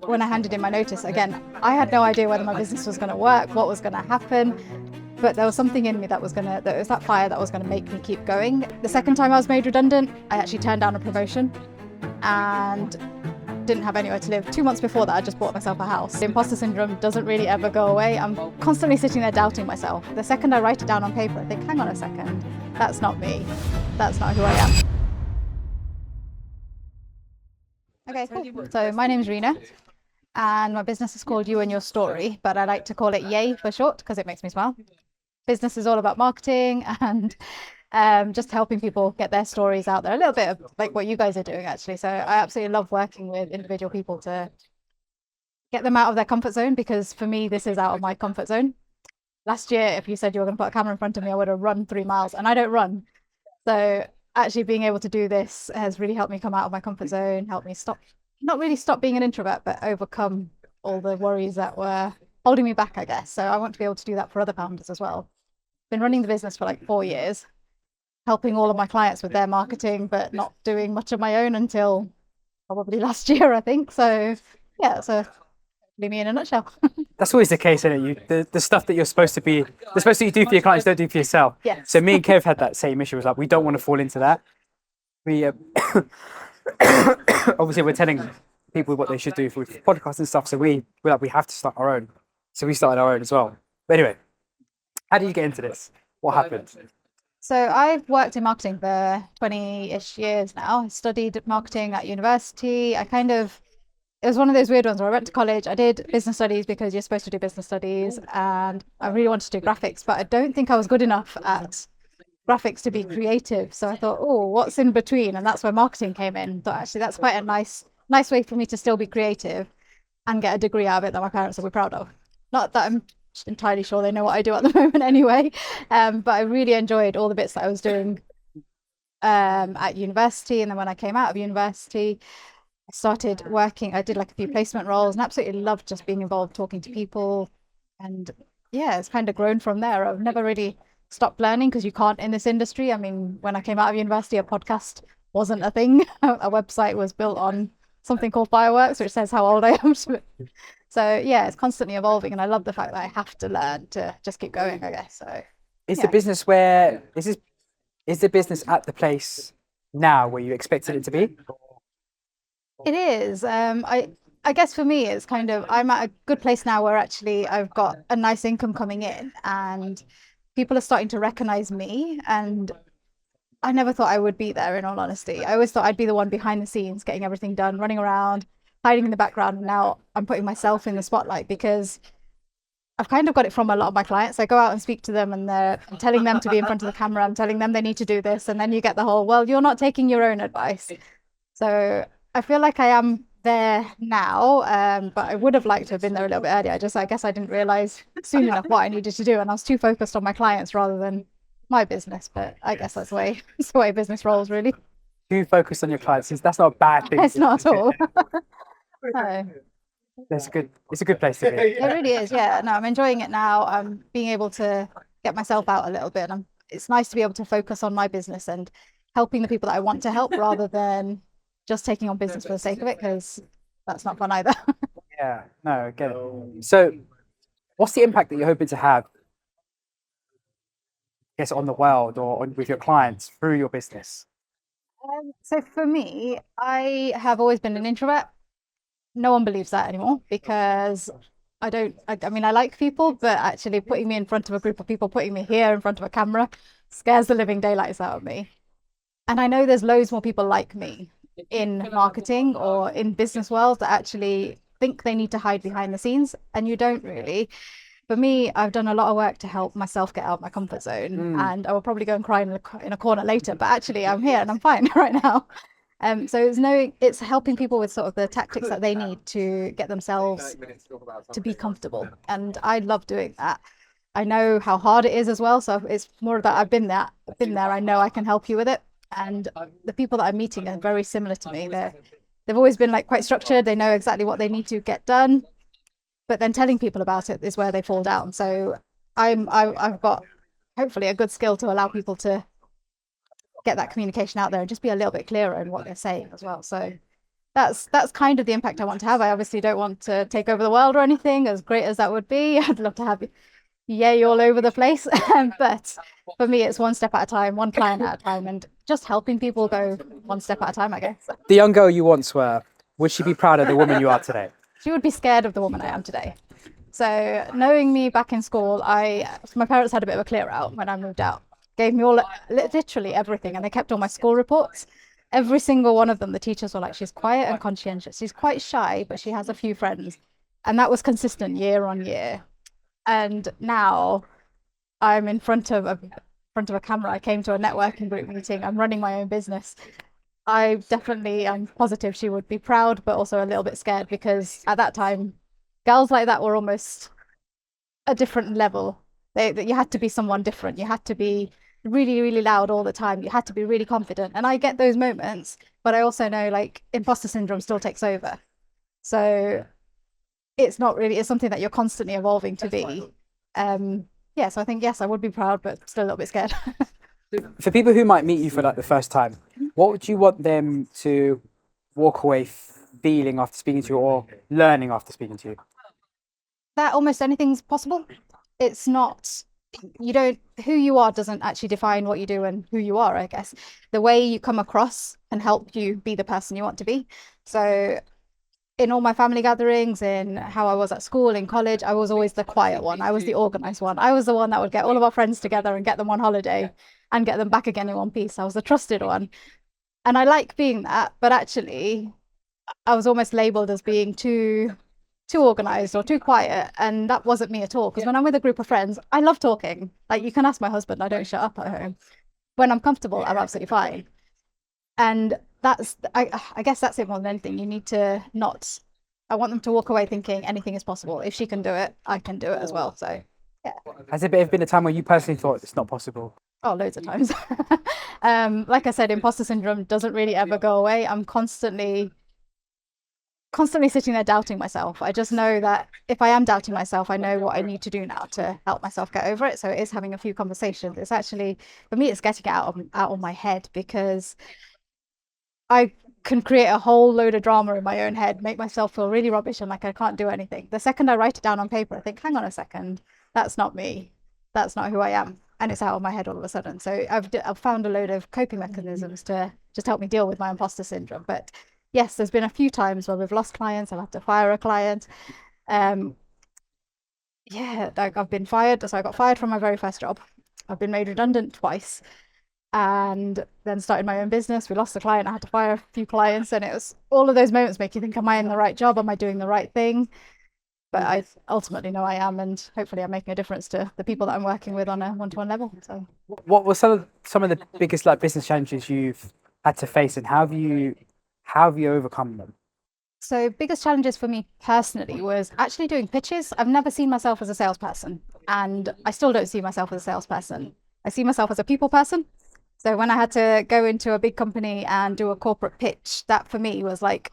When I handed in my notice, again, I had no idea whether my business was going to work, what was going to happen, but there was something in me that was that fire that was going to make me keep going. The second time I was made redundant, I actually turned down a promotion and didn't have anywhere to live. 2 months before that, I just bought myself a house. The imposter syndrome doesn't really ever go away. I'm constantly sitting there doubting myself. The second I write it down on paper, I think, hang on a second, that's not me. That's not who I am. Okay, cool. So my name's Reena, and my business is called You and Your Story, but I like to call it Yay for short because it makes me smile. Business is all about marketing and just helping people get their stories out there. A little bit of like what you guys are doing, actually. So I absolutely love working with individual people to get them out of their comfort zone, because for me, this is out of my comfort zone. Last year, if you said you were going to put a camera in front of me, I would have run 3 miles, and I don't run. So actually being able to do this has really helped me come out of my comfort zone, helped me not really stop being an introvert, but overcome all the worries that were holding me back, I guess. So I want to be able to do that for other founders as well. Been running the business for like 4 years, helping all of my clients with their marketing, but not doing much of my own until probably last year, I think. So yeah, so me in a nutshell. That's always the case, isn't it? The stuff that the stuff that you do for your clients, you don't do for yourself. Yes. So me and Kev had that same issue. It was like, we don't want to fall into that. We obviously we're telling people what they should do for podcasts and stuff. So we're like, we have to start our own. So we started our own as well. But anyway, how did you get into this? What happened? So I've worked in marketing for 20-ish years now. I studied marketing at university. It was one of those weird ones where I went to college. I did business studies because you're supposed to do business studies, and I really wanted to do graphics, but I don't think I was good enough at graphics to be creative. So I thought, oh, what's in between? And that's where marketing came in. Thought actually that's quite a nice way for me to still be creative and get a degree out of it that my parents will be proud of. Not that I'm entirely sure they know what I do at the moment anyway, but I really enjoyed all the bits that I was doing at university. And then when I came out of university, I started working. I did like a few placement roles and absolutely loved just being involved, talking to people. And yeah, it's kind of grown from there. I've never really stopped learning because you can't in this industry. I mean, when I came out of university, a podcast wasn't a thing. A website was built on something called Fireworks, which says how old I am. So yeah, it's constantly evolving, and I love the fact that I have to learn to just keep going, I guess. So Is yeah. the business is the business at the place now where you expected it to be? It is. I guess for me, it's kind of I'm at a good place now where actually I've got a nice income coming in, and people are starting to recognize me. And I never thought I would be there, in all honesty. I always thought I'd be the one behind the scenes, getting everything done, running around, hiding in the background. And now I'm putting myself in the spotlight because I've kind of got it from a lot of my clients. I go out and speak to them, and I'm telling them to be in front of the camera. I'm telling them they need to do this. And then you get the whole, well, you're not taking your own advice. So I feel like I am there now, but I would have liked to have been there a little bit earlier. I guess I didn't realize soon enough what I needed to do. And I was too focused on my clients rather than my business. But I guess that's the way business rolls, really. Too focused on your clients. That's not a bad thing. It's not at all. No. It's a good place to be. It really is, yeah. No, I'm enjoying it now. I'm being able to get myself out a little bit. And it's nice to be able to focus on my business and helping the people that I want to help rather than just taking on business for the sake of it, because that's not fun either. Yeah, no, I get it. So, what's the impact that you're hoping to have, I guess, on the world or with your clients through your business? So for me, I have always been an introvert. No one believes that anymore because I mean, I like people, but actually putting me in front of a group of people, putting me here in front of a camera scares the living daylights out of me. And I know there's loads more people like me in marketing or in business world that actually think they need to hide behind the scenes, and you don't really. For me, I've done a lot of work to help myself get out of my comfort zone, and I will probably go and cry in a corner later, but actually I'm here and I'm fine right now. So it's helping people with sort of the tactics that they need to get themselves to be comfortable, and I love doing that. I know how hard it is as well, so it's more of that I've been there. I know I can help you with it. And the people that I'm meeting are very similar to me. They've always been like quite structured. They know exactly what they need to get done, but then telling people about it is where they fall down. So I've got hopefully a good skill to allow people to get that communication out there and just be a little bit clearer in what they're saying as well. So that's kind of the impact I want to have. I obviously don't want to take over the world or anything, as great as that would be. I'd love to have yay all over the place. But for me, it's one step at a time, one client at a time, and just helping people go one step at a time, I guess. The young girl you once were, would she be proud of the woman you are today? She would be scared of the woman I am today. So knowing me back in school, my parents had a bit of a clear out when I moved out. Gave me all literally everything, and they kept all my school reports. Every single one of them, the teachers were like, she's quiet and conscientious. She's quite shy, but she has a few friends. And that was consistent year on year. And now I'm in front of a camera. I came to a networking group meeting. I'm running my own business. I'm positive she would be proud, but also a little bit scared, because at that time, girls like that were almost a different level. You had to be someone different. You had to be really, really loud all the time. You had to be really confident. And I get those moments, but I also know like imposter syndrome still takes over. So it's not really, it's something that you're constantly evolving to be. Yeah, so I think, yes, I would be proud, but still a little bit scared. For people who might meet you for like the first time, what would you want them to walk away feeling after speaking to you, or learning after speaking to you? That almost anything's possible. It's not, who you are doesn't actually define what you do and who you are, I guess. The way you come across can help you be the person you want to be. So in all my family gatherings, in how I was at school, in college, I was always the quiet one. I was the organized one. I was the one that would get all of our friends together and get them on holiday and get them back again in one piece. I was the trusted one. And I like being that, but actually I was almost labeled as being too organized or too quiet, and that wasn't me at all. Because when I'm with a group of friends, I love talking. Like, you can ask my husband, I don't shut up at home. When I'm comfortable, I'm absolutely fine. And I guess that's it more than anything. You need to not, I want them to walk away thinking anything is possible. If she can do it, I can do it as well. So yeah. Has there been a time where you personally thought it's not possible? Oh, loads of times. Like I said, imposter syndrome doesn't really ever go away. I'm constantly sitting there doubting myself. I just know that if I am doubting myself, I know what I need to do now to help myself get over it. So it is having a few conversations. It's actually, for me, it's getting it out of my head, because I can create a whole load of drama in my own head, make myself feel really rubbish and like I can't do anything. The second I write it down on paper, I think, hang on a second, that's not me. That's not who I am. And it's out of my head all of a sudden. So I've found a load of coping mechanisms to just help me deal with my imposter syndrome. But yes, there's been a few times where we've lost clients. I've had to fire a client. Yeah, like I've been fired. So I got fired from my very first job. I've been made redundant twice, and then started my own business. We lost a client. I had to fire a few clients, and it was all of those moments make you think, am I in the right job? Am I doing the right thing? But I ultimately know I am, and hopefully I'm making a difference to the people that I'm working with on a one-to-one level. So What were some of the biggest like business challenges you've had to face, and how have you overcome them? So biggest challenges for me personally was actually doing pitches. I've never seen myself as a salesperson, and I still don't see myself as a salesperson. I see myself as a people person. So when I had to go into a big company and do a corporate pitch, that for me was like,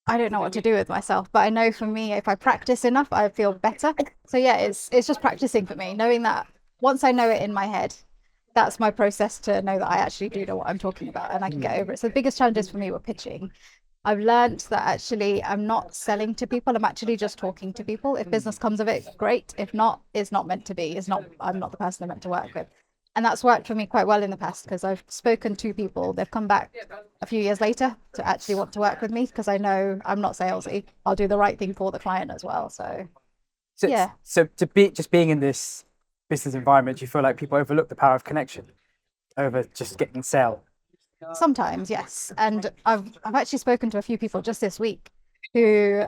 I don't know what to do with myself, but I know for me, if I practice enough, I feel better. So yeah, it's just practicing for me, knowing that once I know it in my head, that's my process to know that I actually do know what I'm talking about and I can get over it. So the biggest challenges for me were pitching. I've learned that actually I'm not selling to people. I'm actually just talking to people. If business comes of it, great. If not, it's not meant to be. I'm not the person they're meant to work with. And that's worked for me quite well in the past, because I've spoken to people. They've come back a few years later to actually want to work with me, because I know I'm not salesy. I'll do the right thing for the client as well. So yeah. So being in this business environment, do you feel like people overlook the power of connection over just getting sale? Sometimes, yes. And I've actually spoken to a few people just this week who,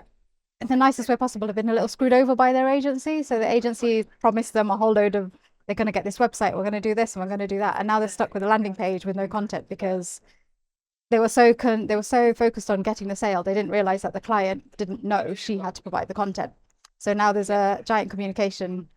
in the nicest way possible, have been a little screwed over by their agency. So the agency promised them a whole load of, they're going to get this website, we're going to do this, and we're going to do that. And now they're stuck with a landing page with no content, because they were so focused on getting the sale, they didn't realize that the client didn't know she had to provide the content. So now there's a giant communication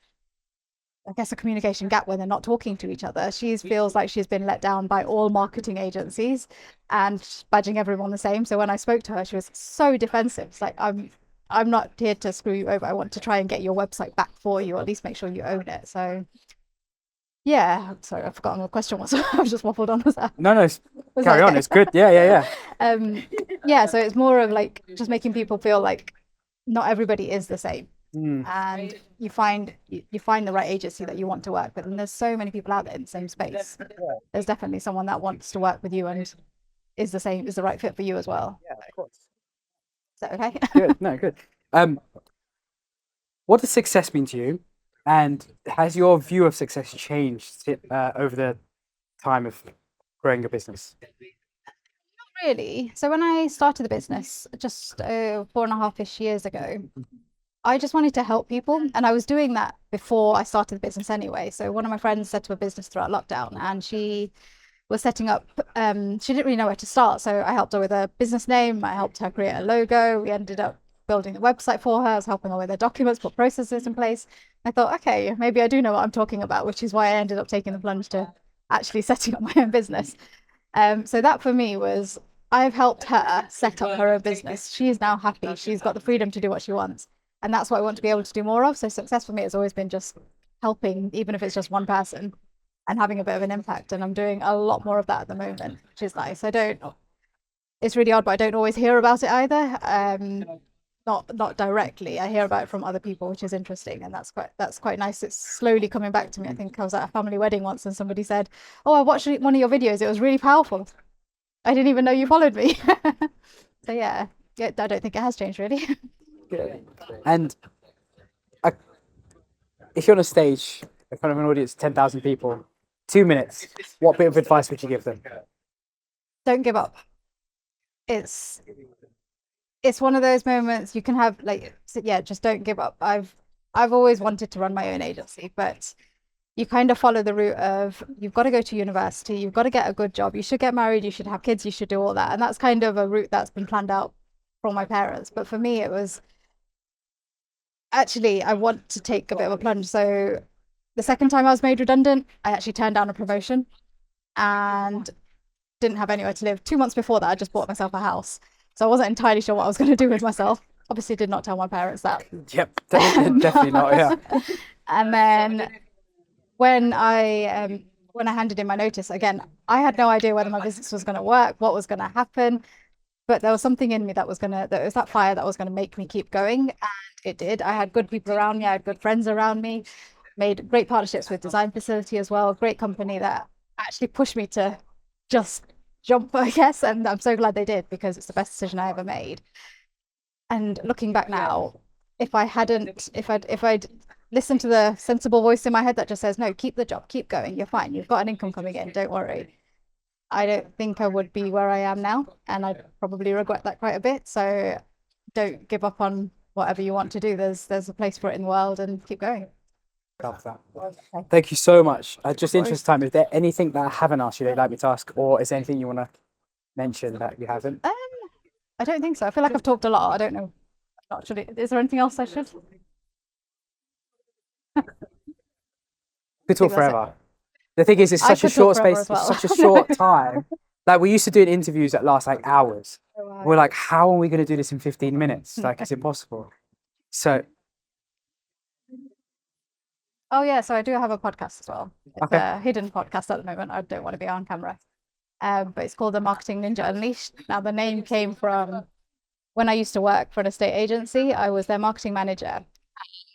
gap where they're not talking to each other. She feels like she's been let down by all marketing agencies and badging everyone the same. So when I spoke to her, she was so defensive. It's like, I'm not here to screw you over. I want to try and get your website back for you, or at least make sure you own it. So Yeah, sorry, I've forgotten what the question was. I've just waffled on. Was that, No, was that carry on. okay? It's good. Yeah. Yeah, so it's more of like just making people feel like not everybody is the same. Mm, And you find the right agency that you want to work with. And there's so many people out there in the same space. There's definitely someone that wants to work with you and is the right fit for you as well. yeah, of course. Is that okay? Good. No, good. Um, what does success mean to you? And has your view of success changed over the time of growing a business? Really. So when I started the business just 4.5-ish years ago, I just wanted to help people. And I was doing that before I started the business anyway. So one of my friends set up a business throughout lockdown and she was setting up, she didn't really know where to start. So I helped her with a business name. I helped her create a logo. We ended up building the website for her. I was helping her with her documents, put processes in place. I thought, okay, maybe I do know what I'm talking about, which is why I ended up taking the plunge to actually setting up my own business. So that for me was, I've helped her set up her own business. She is now happy. She's got the freedom to do what she wants. And that's what I want to be able to do more of. So success for me has always been just helping, even if it's just one person, and having a bit of an impact. And I'm doing a lot more of that at the moment, which is nice. It's really odd, but I don't always hear about it either. Not directly. I hear about it from other people, which is interesting, and that's quite nice. It's slowly coming back to me. I think I was at a family wedding once, and somebody said, "Oh, I watched one of your videos. It was really powerful. I didn't even know you followed me." So yeah, I don't think it has changed really. Good. And uh, if you're on a stage in front of an audience, 10,000 people, 2 minutes, what bit of advice would you give them? Don't give up. It's it's one of those moments you can have like, yeah, just don't give up. I've always wanted to run my own agency, but you kind of follow the route of you've got to go to university, you've got to get a good job, you should get married, you should have kids, you should do all that. And that's kind of a route that's been planned out from my parents. But for me, it was actually, I want to take a bit of a plunge. So the second time I was made redundant, I actually turned down a promotion and didn't have anywhere to live. 2 months before that, I just bought myself a house. So I wasn't entirely sure what I was going to do with myself. Obviously, did not tell my parents that. Yep, definitely not. Yeah. And then when I handed in my notice again, I had no idea whether my business was going to work, what was going to happen, but there was something in me that was that fire that was going to make me keep going, and it did. I had good people around me, I had good friends around me, made great partnerships with Design Facility as well, great company that actually pushed me to just jump, I guess, and I'm so glad they did because it's the best decision I ever made. And looking back now, if I'd listened to the sensible voice in my head that just says, no, keep the job, keep going, you're fine, you've got an income coming in, don't worry, I don't think I would be where I am now, and I probably regret that quite a bit. So don't give up on whatever you want to do. There's a place for it in the world, and keep going. Love that. Thank you so much. Just Of interest time, is there anything that I haven't asked you that you'd like me to ask, or is there anything you want to mention that you haven't? I don't think so. I feel like I've talked a lot. I don't know. Actually, is there anything else I should? Could talk forever. The thing is, it's such a short space, well. it's such a short time. Like we used to do interviews that last like hours. We're like, how are we going to do this in 15 minutes? Like it's impossible. So. Oh yeah, so I do have a podcast as well. It's Okay. a hidden podcast at the moment. I don't want to be on camera. But it's called The Marketing Ninja Unleashed. Now the name came from when I used to work for an estate agency. I was their marketing manager.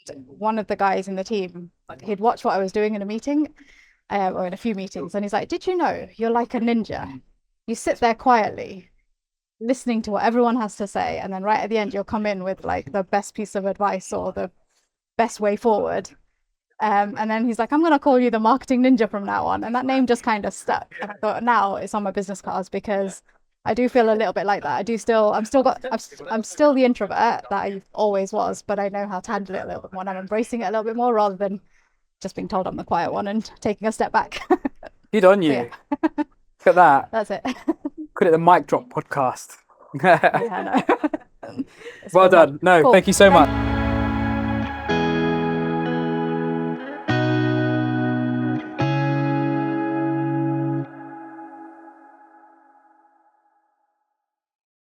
And one of the guys in the team, he'd watch what I was doing in a meeting, or in a few meetings, and he's like, "Did you know you're like a ninja? You sit there quietly, listening to what everyone has to say, and then right at the end, you'll come in with like the best piece of advice or the best way forward." And then he's like, "I'm gonna call you the marketing ninja from now on," and that name just kind of stuck. And I thought, now it's on my business cards because I do feel a little bit like that. I'm still the introvert that I always was, but I know how to handle it a little bit more. And I'm embracing it a little bit more rather than just being told I'm the quiet one and taking a step back. Good on you. Yeah. Look at that. That's it. Call it the mic drop podcast. Yeah, no. Well done. No, Cool. thank you so much.